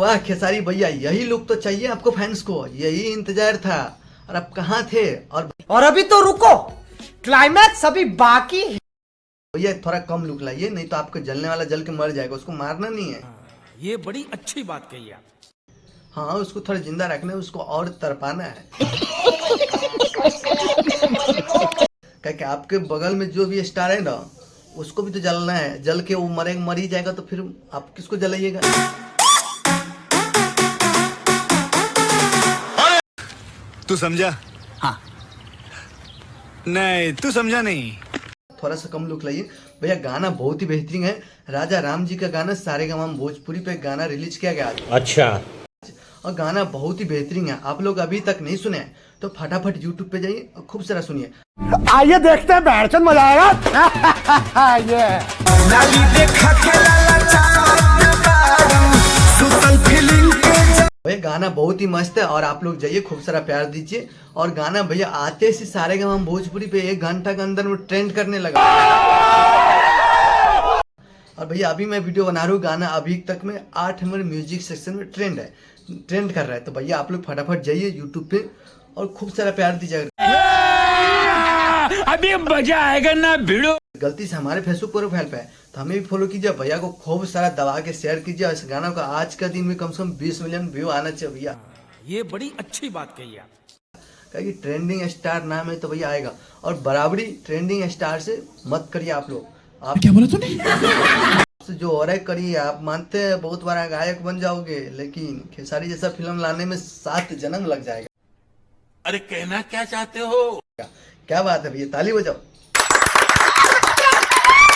वाह खेसारी भैया, यही लुक तो चाहिए आपको फैंस को, यही इंतजार था। और आप कहाँ थे? और अभी तो रुको, क्लाइमैक्स अभी बाकी है। भैया थोड़ा कम लुक लाइए, नहीं तो आपको जलने वाला जल के मर जाएगा, उसको मारना नहीं है। ये बड़ी अच्छी बात कही आप। हाँ, उसको थोड़ा जिंदा रखना है, उसको और तड़पाना है। क्या आपके बगल में जो भी स्टार है ना, उसको भी तो जलना है। जल के वो मर ही जाएगा तो फिर आप किसको जलाइएगा? तू समझा? हाँ। नहीं, तू समझा नहीं। थोड़ा सा कम लुक लाइए भैया। गाना बहुत ही बेहतरीन है। राजा राम जी का गाना सारेगामा भोजपुरी पे गाना रिलीज किया गया। अच्छा। और गाना बहुत ही बेहतरीन है। आप लोग अभी तक नहीं सुने तो फटाफट यूट्यूब पे जाइए और खूब सारा सुनिए। आइए देखते हैं, बैठचंद मजा आएगा। ये भैया गाना बहुत ही मस्त है और आप लोग जाइए, खूब सारा प्यार दीजिए। और गाना भैया आते से सारेगामा भोजपुरी पे 1 घंटा के अंदर में ट्रेंड करने लगा। और भैया अभी मैं वीडियो बना रहा हूँ, गाना अभी तक में 8 नंबर म्यूजिक सेक्शन में ट्रेंड कर रहा है। तो भैया आप लोग फटाफट जाइए यूट्यूब पे और खूब सारा प्यार दीजिए। अभी मजा आएगा ना भिड़ो। गलती से हमारे फेसबुक प्रोफाइल पे है तो हमें भी फॉलो कीजिए, भैया को खूब सारा दबा के शेयर कीजिए। इस गाना को आज का दिन में कम से कम 20 मिलियन व्यू आना चाहिए भैया। ये बड़ी अच्छी बात कही आप। कि ट्रेंडिंग स्टार नाम है तो भैया आएगा। और बराबरी ट्रेंडिंग स्टार से मत करिए आप लोग। आप क्या बोला तूने? जो हो रहा है करिए। आप मानते हैं बहुत बड़ा गायक बन जाओगे, लेकिन खेसारी जैसा फिल्म लाने में 7 जन्म लग जाएगा। अरे कहना क्या चाहते हो? क्या बात है भैया, ताली बजाओ।